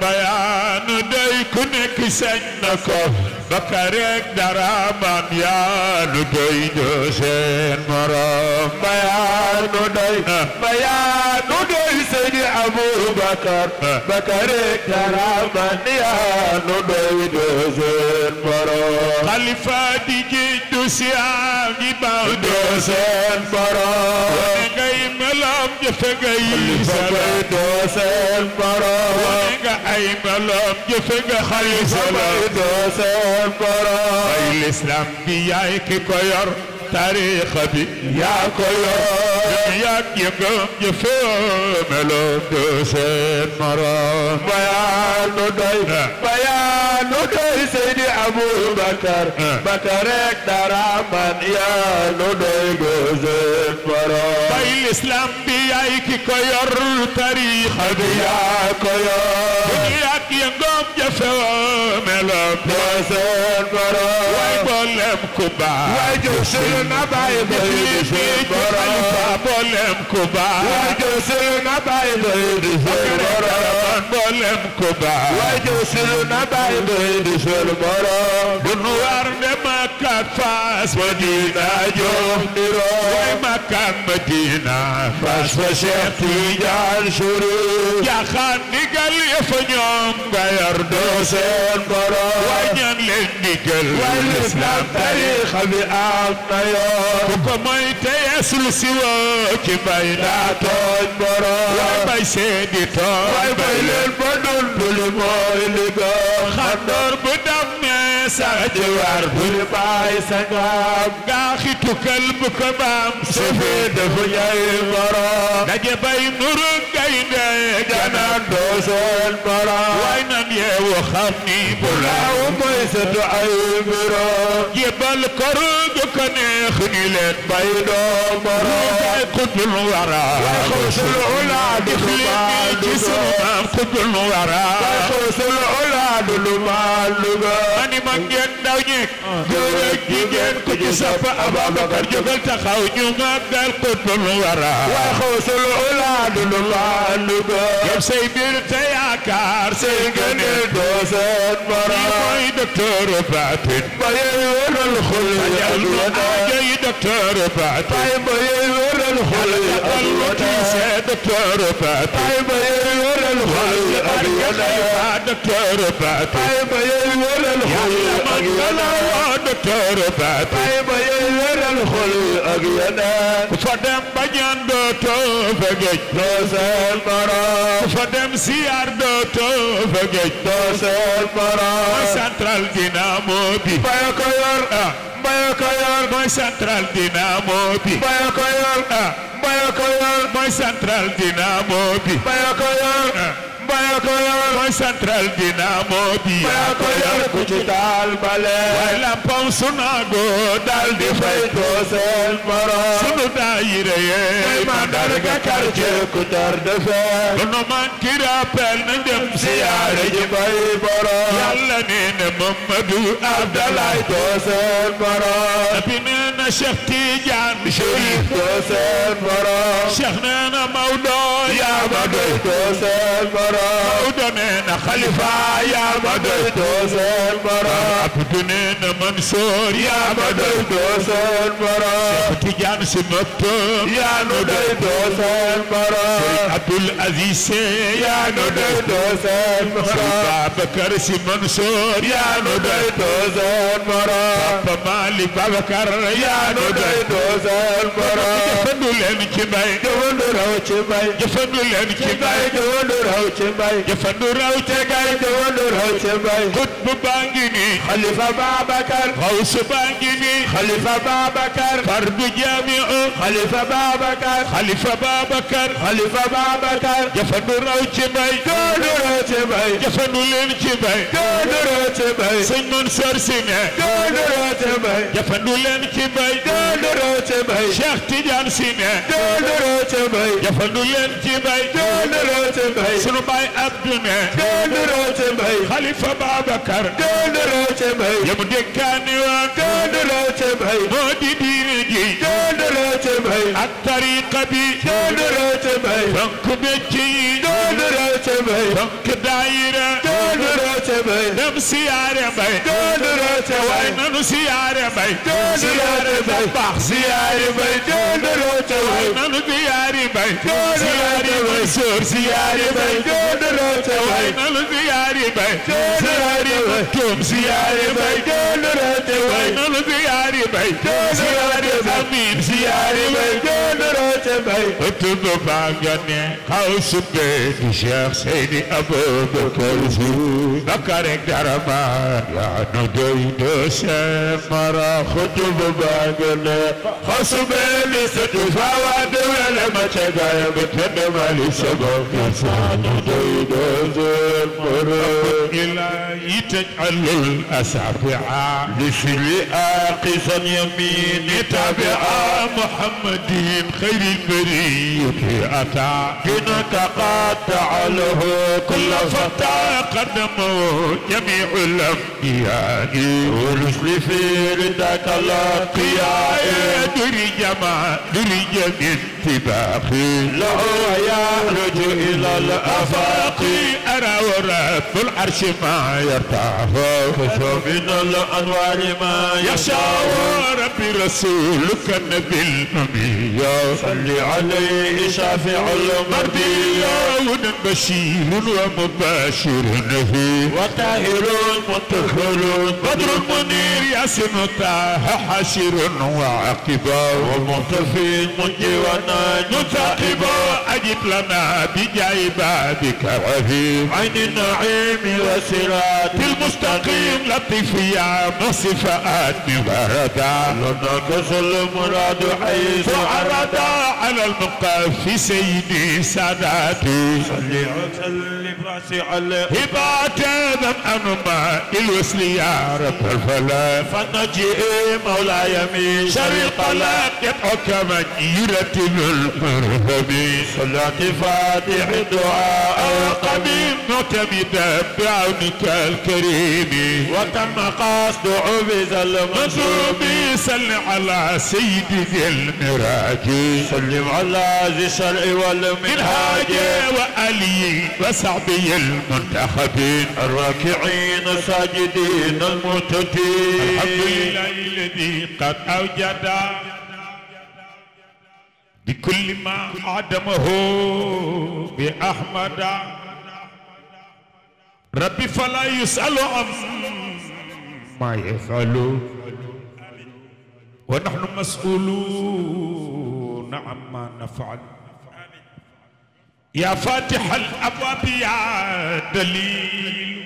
bayaanu doy ku nekk sañ na ko Bakarek dara man yaa nu doy doo seen morom bayaanu doy Seydi Abubakar Bakarek dara man yaa nu doy doo seen morom Khalifa di jiitu si am ji baw doo seen morom wane ngay melam jëfe ngay salam doo seen morom wane nga ay melam jëfe nga Khalifa doo seen morom ay l'islam bi yaay ki ko yor tariixa bi yaa ko yor yaa yëngam jëfe melam doo seen morom bayaanu doy Seydi Abubakar Bakarek dara man yaa nu doy doo seen morom bay l'islam bi yaay ki ko yor tariixa bi yaa ko yor yaa yëngam jëfe melam doo seen morom way boolem ku baax way josul na bay bay seen morom boolem ku baax way josul na bay bay seen morom boolem ku baax way josul na bay bay seen morom bu nu war ne Makka ak Faas Madina jox ndiro way Makka ak Madina Faas fa Cheikh Tidiane Chérif jaaxaan ndigal ya fa ñoom nga yor doo seen morom way ñaan leen ndigal way l'islam tariixa bi am na yoon ku ko mooy te yeesul si woo ci bay daa tooñ morom way bay seedi tooñ way bay leen ba dunduli mooy liggéey xandoor bu dam ne sax di war bu di bay sangam gaaxi tukkal bu ko baam sefe dafa ñay morom daje bay nuru gaynde ganaan doo seen morom way nan yeewu xam ni bu laaw mooy setu ay morom jébal koru gu ko neex ni leen bay doo morom way xutbul wara way xusul ula di xumaal ci sunu maam xutbul wara way xusul ula du lu maal luga mani mag ngeen ndaw ñi góor ak jigéen ku ci sopp Abubakar jógal taxaw ñu màggal xutbul wara way xusul ula du lu maal luga yëpp say biir te yaakaar say gëneel doo seen morom mooy docteur Batin bayey wëral xul ajay docteur Batin bayey wëral xul ajay docteur Batin bayey wëral xul ajay docteur Batin bayey wëral xul ajay docteur Batin bayey wëral xul ajay ku fa dem bañaan dootoo fa géej doo seen morom ku fa dem siyaar dootoo fa géej doo seen morom central Dynamo bi mbaya ko yor mbaya ko yor mooy central Dynamo bi mbaya ko yor mbaya ko yor mooy central Dynamo bi mbaya ko yor mbaya ko yor mooy central Dynamo bi mbaya ko yor ku ci taal bale way lampam sunago dal di fay doo seen morom sunu daayira yee mandarga quartier ku tar defee nu man ki rappel na dem siyaare ji bay borom yàlla nee na Mamadou Abdalaay doo seen morom nabi nee na Cheikh Tidiane Chérif doo seen morom Cheikh nee na Maodo yaa ma doy doo seen morom Maodo nee na Khalifa yaa ma doy doo seen morom Abdou nee na Mansour yaa ma doy doo seen morom Cheikh Tidiane si Maktoum yaa nu doy doo seen morom Abdoul Aziz yaa nu doy doo seen morom Babacar si Mansour yaa nu doy doo seen morom Papa Malick Babacar yaa nu doy doo seen morom jëfandu leen ci mbay jëfandu raw ci mbay jëfandu leen ci mbay jëfandu raw ci mbay jëfandu raw ci gay jëfandu raw ci mbay xutbu baa ngi nii Khalifa Babacar xawsu baa ngi nii Khalifa Babacar fardu jamiu Khalifa Babacar Khalifa Babacar Khalifa Babacar jëfandu raw ci mbay jëfandu raw ci mbay jëfandu leen ci mbay jëfandu raw ci mbay sëñ Mansour si ne jëfandu raw ci mbay jëfandu leen ci mbay jëfandu raw ci mbay Cheikh Tidiane si ne jëfandu raw ci mbay jëfandu leen ci mbay jëfandu raw ci mbay sunu baay Abdou ne jëfandu raw ci mbay Khalifa Babacar jëfandu raw ci mbay yamu dénkaane woon jëfandu raw ci mbay moo di diine ji jëfandu raw ci mbay ak tariqa bi jëfandu raw ci mbay fonk becc yi jëfandu كدايرة دم سيارة بي وين سيارة بي سيارة بح سيارة بي وين سيارة بي سيارة منصور سيارة بي وين سيارة بي سيارة كم سيارة بي وين سيارة بي سيارة زمين سيارة بي تبغاني خوش بيت شيخ سيدي أبو بكر بكرك درمان يا ندوي دوسم مرا خطب باغني خوش بيت ستفا ودول ما تجاي بتندم علي سبب يا ندوي دوسم مرا إلهي تجعل الأصابع لسلي آقصا يمين تابعا محمدين خير البرية أتى إنك قاطع له كل فتى قدمه جميع الأنبياء ورسل في رداك الأتقياء درج من انتباخي له يخرج إلى الآفاق أرى ورب العرش ما يرتاح كشف من الأنوار ما يشاء ربي رسولك النبي الأمي صل عليه شافع المرضي بشير ومباشر نهي وطاهر مطهر بدر منير ياسين طه حشر وعقبا ومطفي منجي وناج ثاقبا أجب لنا بجاي بابك رهيب عين النعيم وصراط المستقيم لطيف يا مصفات مباردا لنا كسل المراد حيث عردا على المقف سيدي ساداتي صلي وسلم راسي على هبات ذم أنما الوصل يا رب الفلاح فنجي مولاي من شر القلق يدعوك من يرتل القرب صلاة فاتح دعاء قبيل معتمدا بعونك الكريم وتم قصد عبز المنصوب صل على سيدي ذي المراج سلم على ذي الشرع والمنهاج وآله وصحبه المنتخبين الراكعين الساجدين المعتدين الحمد لله الذي قد أوجد بكل ما عدمه بأحمد ربي فلا يسأل عما يفعل ونحن مسؤولون عما نفعل يا فاتح الأبواب يا دليل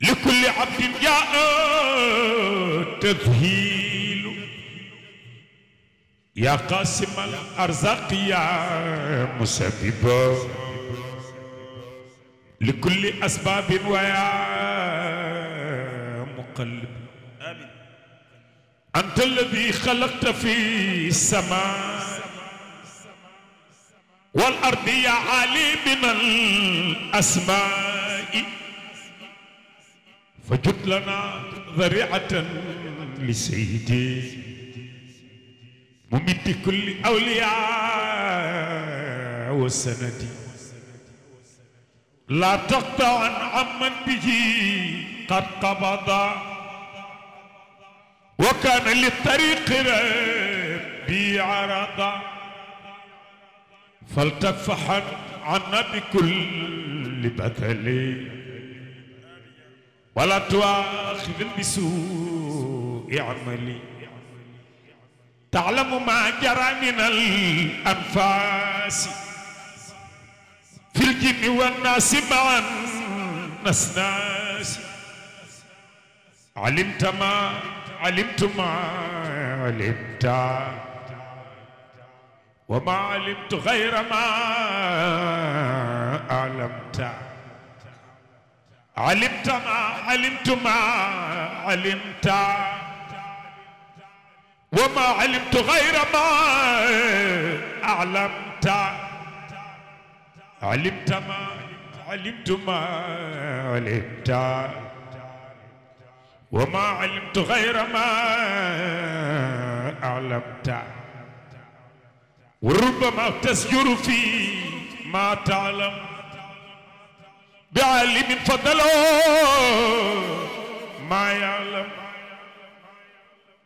لكل عبد جاء تذهيل يا قاسم الأرزاق يا مسبب لكل أسباب ويا مقلب آمين أنت الذي خلقت في السماء والأرض يا عالي من الأسماء فجد لنا ذريعة لسيدي ممد كل أولياء والسند لا تقطع عمن به قد قبض وكان للطريق ربي عرضا فلتكفحن عنا بكل بذل ولا تؤاخذ بسوء عملي تعلم ما جرى من الأنفاس في الجن والناس معا نسناس علمت ما علمت وما علمت غير ما أعلمت علمت ما علمت وما علمت غير ما أعلمت علمت ما علمت وما علمت غير ما أعلمت وربما تسجر في ما تعلم بعالم فضله ما يعلم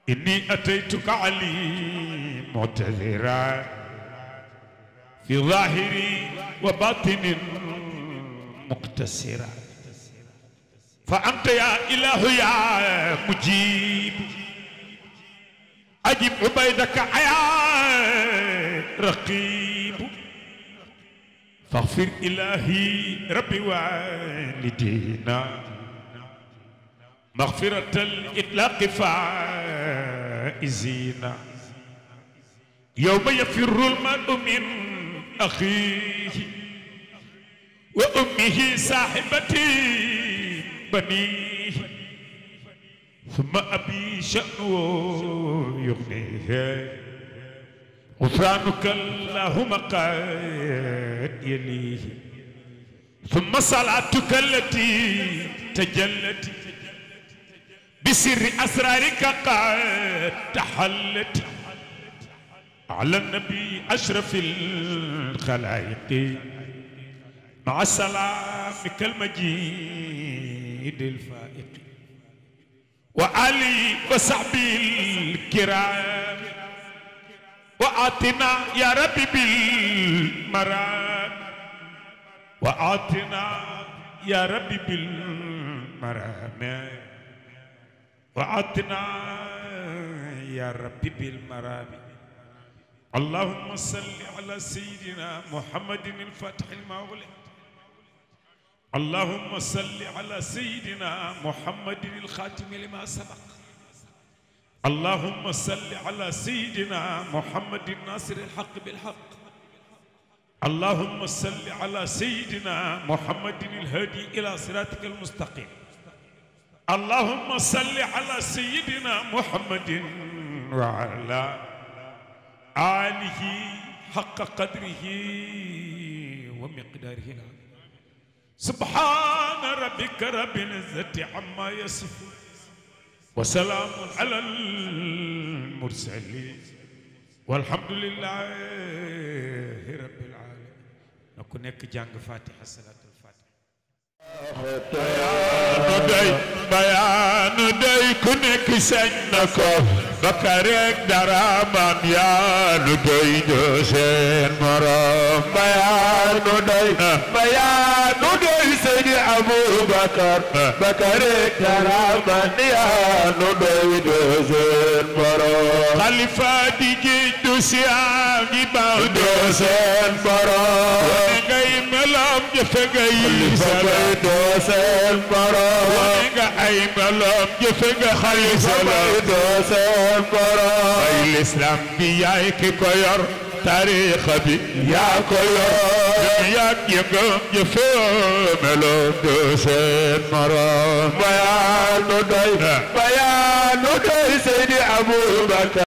إني أتيتك علي معتذرا في ظاهري وباطن مقتصرا فأنت يا إله يا مجيب أجب عبيدك يا رقيب فاغفر إلهي ربي والدينا مغفرة الإطلاق فائزين يوم يفر المرء من أخيه وأمه صاحبتي بنيه ثم أبي شأنه يغنيه غفرانك اللهم قد يليه ثم صلاتك التي تجلت بسر أسرارك قد تحلت على النبي أشرف الخلائق مع سلامك المجيد الفائق وآلي وصحبه الكرام وآتنا يا ربي بالمرام وآتنا يا ربي بالمرام وآتنا يا ربي بالمرام اللهم صل على سيدنا محمد الفاتح المغلق اللهم صل على سيدنا محمد الخاتم لما سبق اللهم صل على سيدنا محمد الناصر الحق بالحق اللهم صل على سيدنا محمد الهادي إلى صراطك المستقيم اللهم صل على سيدنا محمد وعلى آله حق قدره ومقداره سبحان ربك رب العزة عما يصفون وسلام على المرسلين والحمد لله رب العالمين نكون جانغ فاتحة صلاة الفاتحة بيان داي كونك سنكو بكرك درامان يا ندوي جوسين مرام بيان داي سيدي أبو بكر بكرك درامان يا ندوي جوسين مرام خليفة دي جيدو سيامي باو جوسين مرام ونغي ملام جفغي سلام دوسين مرام ونغا أي ملام جفغ خليفة دوسين مرام أي الإسلام بياك كير تاريخ بي يا كير ياك يقوم جفو ملام دوسين مرام بيان داي سيدي أبو بكر